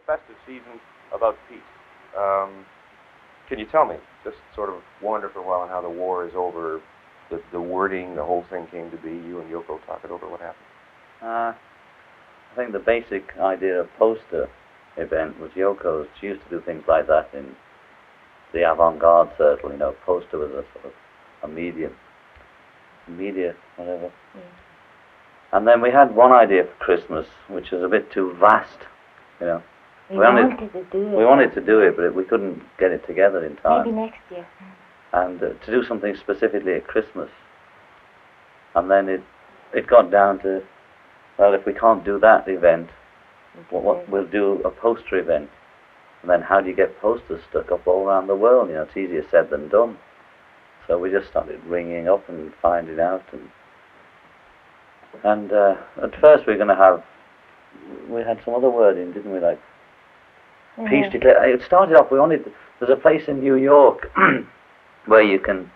festive season about peace. Can you tell me, just sort of wander for a while on how the war is over, the wording, the whole thing came to be, you and Yoko talk it over, what happened? I think the basic idea of poster event was Yoko's. She used to do things like that in the avant-garde circle, you know. Poster was a sort of a media, whatever. Yeah. And then we had one idea for Christmas, which was a bit too vast, you know. We wanted to do it. We wanted to do it, but we couldn't get it together in time. Maybe next year. And to do something specifically at Christmas. And then it got down to, well, if we can't do that event, we'll do a poster event. And then how do you get posters stuck up all around the world? You know, it's easier said than done. So we just started ringing up and finding out. And at first we had some other wording, didn't we? Like, peace declared. It started off, there's a place in New York where you can,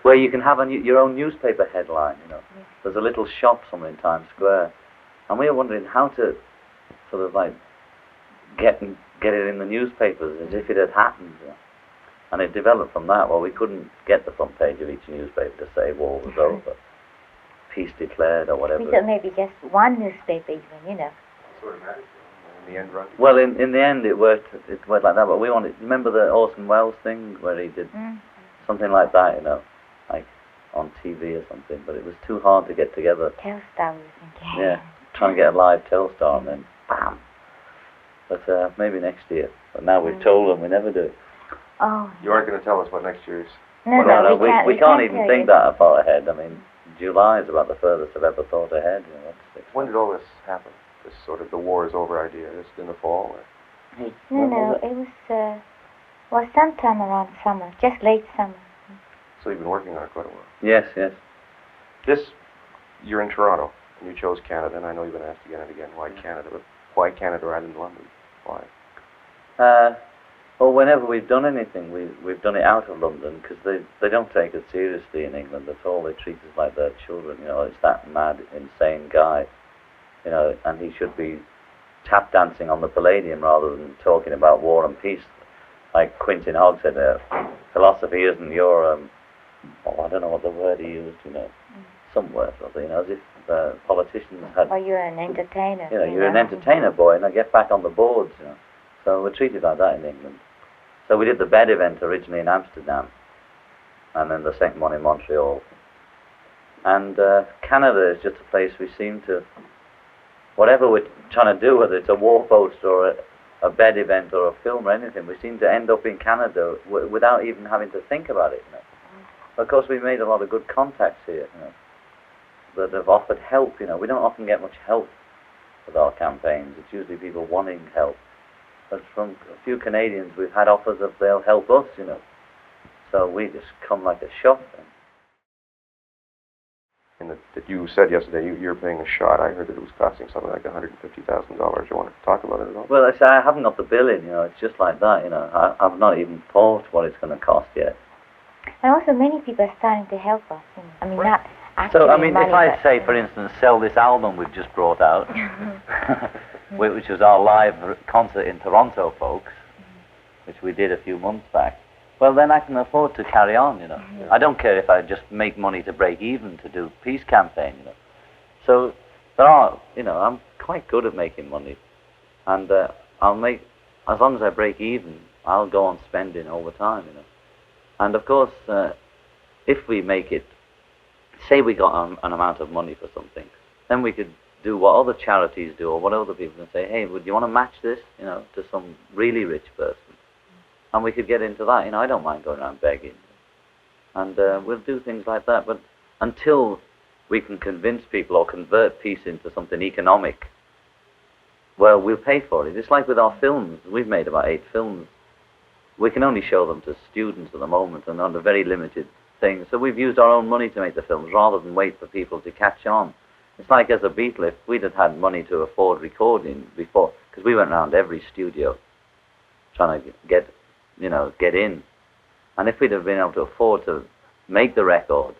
where you can have your own newspaper headline, you know. Yeah. There's a little shop somewhere in Times Square. And we were wondering how to sort of like get it in the newspapers as if it had happened. You know. And it developed from that. Well, we couldn't get the front page of each newspaper to say war was over, peace declared or whatever. We thought maybe just one newspaper even, you know. Sort of magic. In the end, right? Well, in the end, it worked like that. But we wanted. Remember the Orson Welles thing where he did something like that, you know, like on TV or something. But it was too hard to get together. Telstar, we think. Yeah, trying to get a live Telstar and then bam. But maybe next year. But now we've told them we never do it. Oh. You aren't going to tell us what next year's. No, we can't even think that far ahead. I mean, July is about the furthest I've ever thought ahead. You know, when did all this happen? This sort of the war is over idea, just in the fall? Or? No, it was sometime around summer, just late summer. So you've been working on it quite a while. Yes. You're in Toronto, and you chose Canada, and I know you've been asked again and again, why Canada, but why Canada rather than London? Why? Well, whenever we've done anything, we've done it out of London, because they don't take us seriously in England at all. They treat us like their children, you know. It's that mad, insane guy. You know, and he should be tap dancing on the Palladium rather than talking about war and peace. Like Quentin Hogg said, philosophy isn't your, I don't know what the word he used, you know, some word, you know, as if politicians had... Or you're an entertainer. You know, you're an entertainer, boy, and I get back on the boards, you know. So we're treated like that in England. So we did the bed event originally in Amsterdam, and then the second one in Montreal. And Canada is just a place we seem to... Whatever we're trying to do, whether it's a war poster or a bed event or a film or anything, we seem to end up in Canada without even having to think about it. You know. Of course, we've made a lot of good contacts here, you know, that have offered help. You know, we don't often get much help with our campaigns. It's usually people wanting help. But from a few Canadians, we've had offers of they'll help us. You know, so we just come like a shot. And that you said yesterday you're paying a shot. I heard that it was costing something like $150,000. You want to talk about it at all? Well, I say I haven't got the bill in. You know, it's just like that. You know, I've not even thought what it's going to cost yet. And also, many people are starting to help us. You know. I mean, not actually. So, I mean, money, if I say, for instance, sell this album we've just brought out, which was our live concert in Toronto, folks, which we did a few months back. Well, then I can afford to carry on, you know. I don't care if I just make money to break even to do peace campaign, you know. So there are, you know, I'm quite good at making money, and I'll make, as long as I break even, I'll go on spending all the time, you know. And of course, if we make it, say we got an amount of money for something, then we could do what other charities do, or what other people can say, hey, would you want to match this, you know, to some really rich person? And we could get into that. You know, I don't mind going around begging. And we'll do things like that. But until we can convince people or convert peace into something economic, well, we'll pay for it. It's like with our films. We've made about 8 films. We can only show them to students at the moment and under very limited things. So we've used our own money to make the films rather than wait for people to catch on. It's like as a Beatle, if we'd have had money to afford recording before, because we went around every studio trying to get in. And if we'd have been able to afford to make the record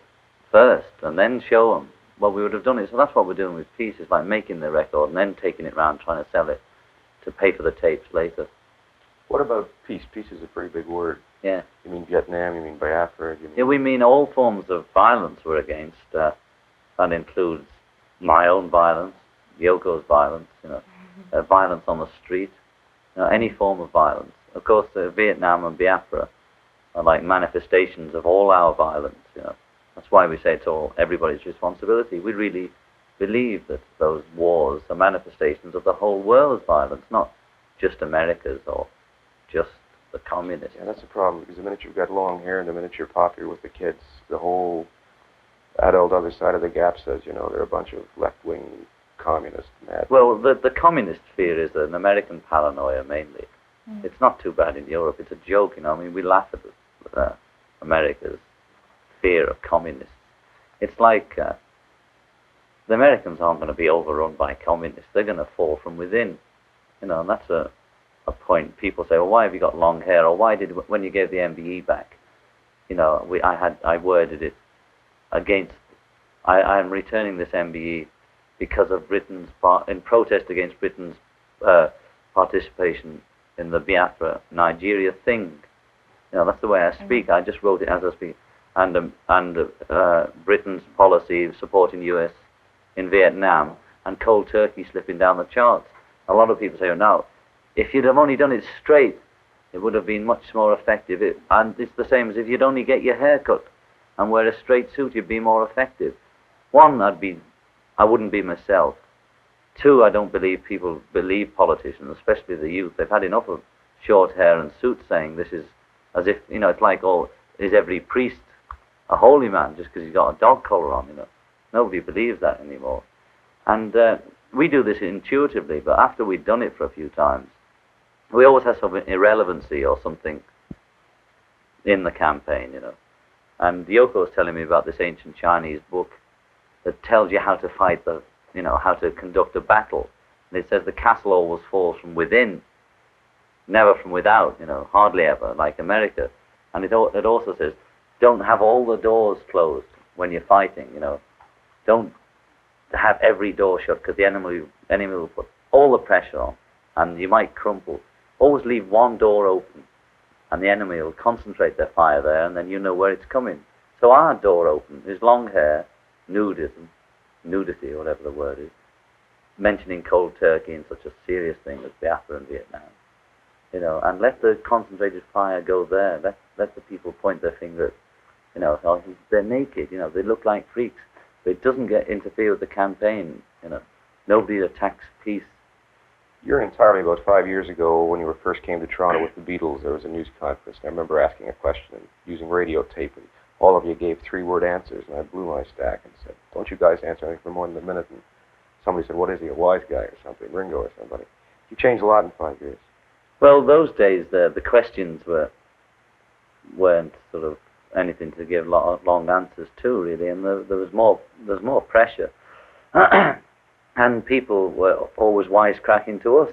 first and then show them, well, we would have done it. So that's what we're doing with Peace, is like making the record and then taking it around, trying to sell it to pay for the tapes later. What about peace? Peace is a pretty big word. Yeah. You mean Vietnam? You mean Biafra? You mean... Yeah, we mean all forms of violence we're against. That includes my own violence, Yoko's violence, violence on the street, any form of violence. Of course, Vietnam and Biafra are like manifestations of all our violence. That's why we say it's all everybody's responsibility. We really believe that those wars are manifestations of the whole world's violence, not just America's or just the communists. Yeah, that's a problem, because the minute you've got long hair and the minute you're popular with the kids, the whole adult other side of the gap says, they're a bunch of left-wing communists mad. Well, the communist fear is an American paranoia mainly. It's not too bad in Europe. It's a joke, we laugh at America's fear of communists. It's like the Americans aren't going to be overrun by communists. They're going to fall from within. And that's a point. People say, well, why have you got long hair? Or why did, when you gave the MBE back, I worded it against, I am returning this MBE because of in protest against Britain's participation in the Biafra Nigeria thing. That's the way I speak. I just wrote it as I speak. And Britain's policy of supporting US in Vietnam and cold turkey slipping down the charts. A lot of people say, oh, no, if you'd have only done it straight, it would have been much more effective. And it's the same as if you'd only get your hair cut and wear a straight suit, you'd be more effective. One, I wouldn't be myself. Two, I don't believe people believe politicians, especially the youth. They've had enough of short hair and suits saying this is as if, it's like, is every priest a holy man just because he's got a dog collar on, Nobody believes that anymore. And we do this intuitively, but after we've done it for a few times, we always have some irrelevancy or something in the campaign, And Yoko was telling me about this ancient Chinese book that tells you how to fight how to conduct a battle. And it says the castle always falls from within, never from without, hardly ever, like America. And it also says, don't have all the doors closed when you're fighting, Don't have every door shut, because the enemy will put all the pressure on, and you might crumple. Always leave one door open, and the enemy will concentrate their fire there, and then you know where it's coming. So our door open is long hair, nudity, or whatever the word is, mentioning cold turkey and such a serious thing as Biafra and Vietnam, and let the concentrated fire go there. Let the people point their finger at, they're naked, they look like freaks, but it doesn't interfere with the campaign, Nobody attacks peace. You're entirely about 5 years ago when you first came to Toronto with the Beatles. There was a news conference, and I remember asking a question and using radio tape, and all of you gave 3-word answers, and I blew my stack and said, don't you guys answer anything for more than a minute? And somebody said, what is he, a wise guy or something, Ringo or somebody? You changed a lot in 5 years. Well, those days, the questions weren't sort of anything to give long answers to, really, and there was more pressure. And people were always wisecracking to us,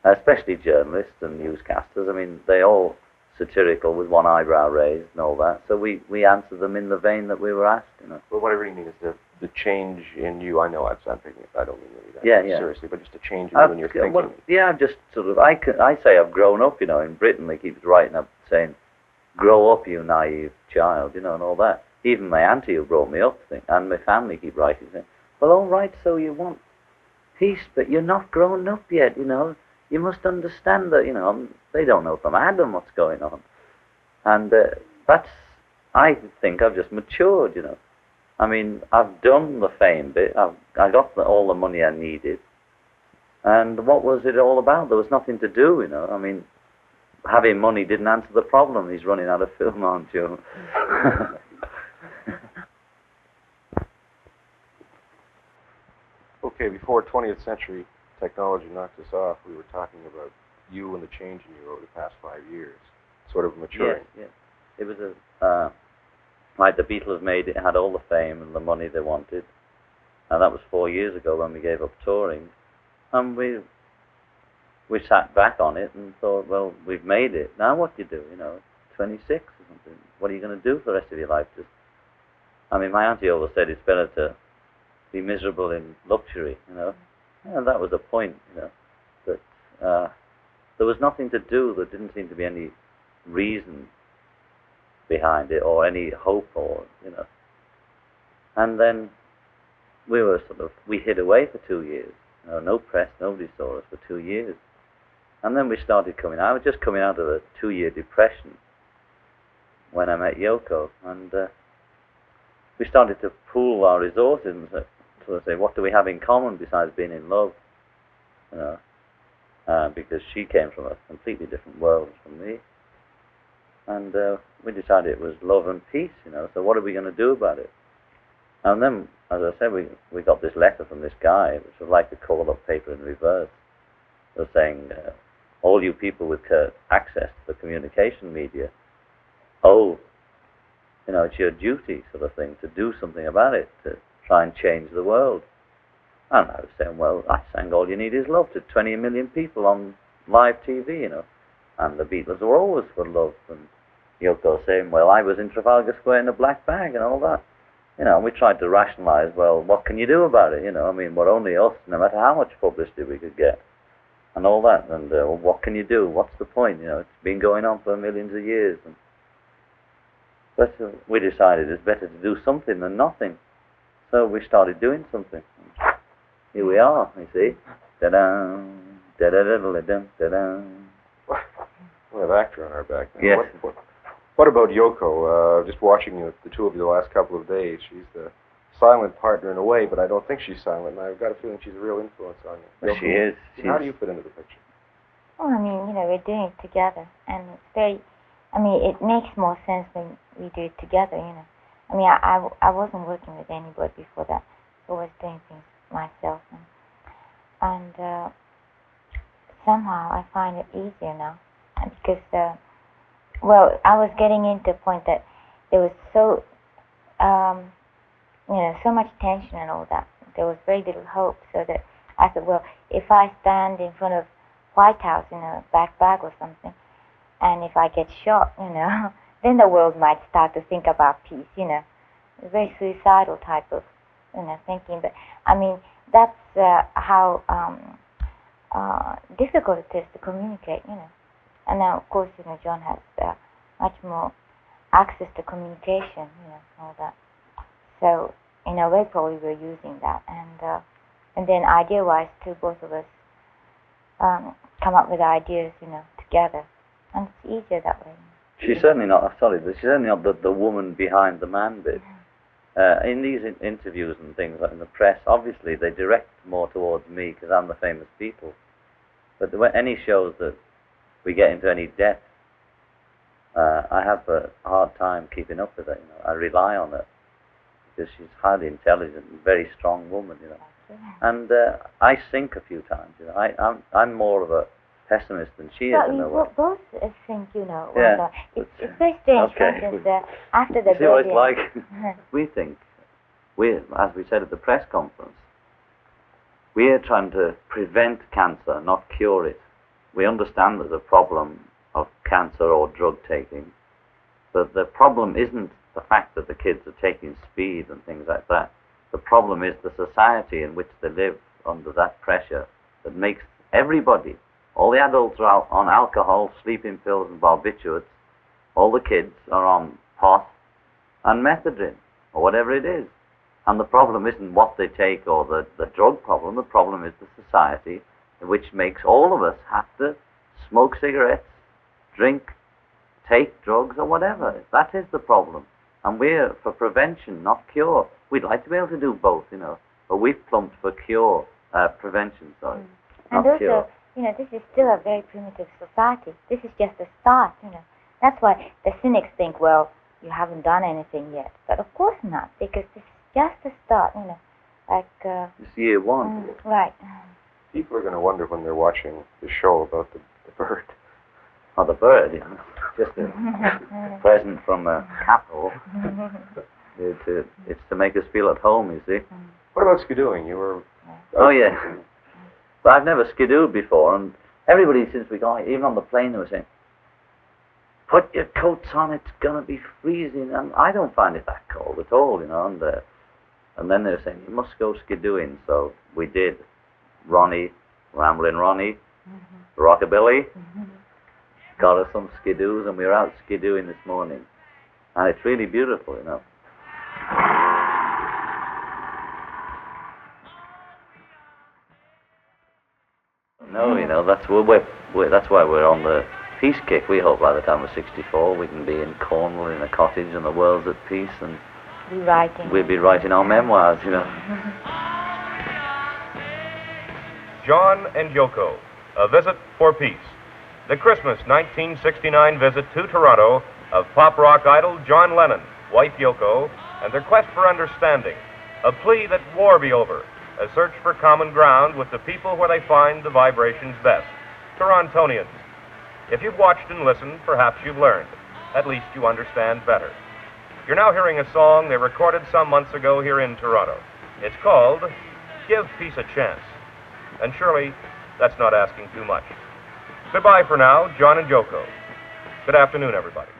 especially journalists and newscasters. They all satirical with one eyebrow raised and all that. So we answered them in the vein that we were asked, Well, what I really mean is the change in you. I know I'm thinking, I don't mean really that seriously, but just a change in you and your thinking. Well, yeah, I've just sort of, I say I've grown up, In Britain, they keep writing up saying, grow up, you naive child, and all that. Even my auntie who brought me up, and my family keep writing, saying, well, all right, so you want peace, but you're not grown up yet, You must understand that, they don't know from Adam what's going on. And I think I've just matured, I've done the fame bit. I got all the money I needed. And what was it all about? There was nothing to do, Having money didn't answer the problem. He's running out of film, aren't you? Okay, before 20th century technology knocked us off, we were talking about you and the change in you over the past 5 years, sort of maturing. Yeah. It was like the Beatles made it, had all the fame and the money they wanted, and that was 4 years ago when we gave up touring, and we sat back on it and thought, well, we've made it. Now what do you do? 26 or something. What are you going to do for the rest of your life? My auntie always said it's better to be miserable in luxury, you know. And that was the point, you know, that there was nothing to do. There didn't seem to be any reason behind it or any hope or, you know. And then we hid away for 2 years. You know, no press, nobody saw us for 2 years. And then we started coming out. I was just coming out of a 2-year depression when I met Yoko. And we started to pool our resources and sort of say, what do we have in common besides being in love? You know, because she came from a completely different world from me. And we decided it was love and peace, you know, so what are we going to do about it? And then, as I said, we got this letter from this guy, which was like the call-up paper in reverse. It was saying, all you people with access to the communication media, you know, it's your duty, sort of thing, to do something about it, to try and change the world. And I was saying, well, I sang All You Need Is Love to 20 million people on live TV, you know, and the Beatles were always for love, and Yoko saying, well, I was in Trafalgar Square in a black bag and all that. You know, and we tried to rationalize, well, what can you do about it? You know, I mean, we're only us, no matter how much publicity we could get, and all that. And well, what can you do? What's the point? You know, it's been going on for millions of years. But we decided it's better to do something than nothing. So we started doing something. Here we are, you see. Da-da, da-da-da-da-da, da-da. We have actor on our back now. Yes. What about Yoko? Just watching you, the two of you the last couple of days, she's the silent partner in a way, but I don't think she's silent, and I've got a feeling she's a real influence on you. Well, Yoko, she is. How do you fit into the picture? Well, I mean, you know, we're doing it together, and it's very, I mean, it makes more sense when we do it together, you know. I mean, I wasn't working with anybody before that. I was doing things myself, and somehow I find it easier now, because, well, I was getting into a point that there was so, you know, so much tension and all that. There was very little hope, so that I thought, well, if I stand in front of White House in a black bag or something, and if I get shot, you know, then the world might start to think about peace, you know. A very suicidal type of, you know, thinking. But, I mean, that's how difficult it is to communicate, you know. And now, of course, you know, John has much more access to communication, you know, all that. So, in a way, probably we're using that. And then idea-wise, too, both of us come up with ideas, you know, together. And it's easier that way. She's certainly not, she's certainly not the woman behind the man bit. In these interviews and things, like in the press, obviously they direct more towards me because I'm the famous people. But any shows that we get into any depth, I have a hard time keeping up with it. You know, I rely on her because she's highly intelligent and very strong woman. You know, and I sink a few times. You know, I'm more of a pessimist than she is in a way. Both think, you know. Yeah. It's very strange. Okay. For instance, after the see what it's baby, like? We think, as we said at the press conference, we are trying to prevent cancer, not cure it. We understand there's a problem of cancer or drug taking, but the problem isn't the fact that the kids are taking speed and things like that. The problem is the society in which they live under that pressure that makes everybody, all the adults are out on alcohol, sleeping pills and barbiturates, all the kids are on pot and methadone or whatever it is. And the problem isn't what they take or the drug problem. The problem is the society which makes all of us have to smoke cigarettes, drink, take drugs or whatever. That is the problem. And we're for prevention, not cure. We'd like to be able to do both, you know, but we've plumped for prevention, sorry. And not also, cure. you know, this is still a very primitive society. This is just a start, you know. That's why the cynics think, well, you haven't done anything yet. But of course not, because this is just a start, you know. Like, it's year one. Right. People are going to wonder when they're watching the show about the bird. Oh, the bird, you know, just a present from a capital. It's to make us feel at home, you see. What about skidooing? You were... Oh, yeah. But I've never skidooed before, and everybody since we got, even on the plane, they were saying, put your coats on, it's going to be freezing, and I don't find it that cold at all, you know, and And then they were saying, you must go skidooing. So we did. Ronnie, Ramblin' Ronnie, Rockabilly, got us some skidoos, and we were out skidooing this morning. And it's really beautiful, you know. No, you know, that's why we're on the peace kick. We hope by the time we're 64 we can be in Cornwall in a cottage and the world's at peace, and we'll be writing our memoirs, you know. John and Yoko, A Visit for Peace. The Christmas 1969 visit to Toronto of pop rock idol John Lennon, wife Yoko, and their quest for understanding. A plea that war be over. A search for common ground with the people where they find the vibrations best. Torontonians. If you've watched and listened, perhaps you've learned. At least you understand better. You're now hearing a song they recorded some months ago here in Toronto. It's called Give Peace a Chance. And surely, that's not asking too much. Goodbye for now, John and Yoko. Good afternoon, everybody.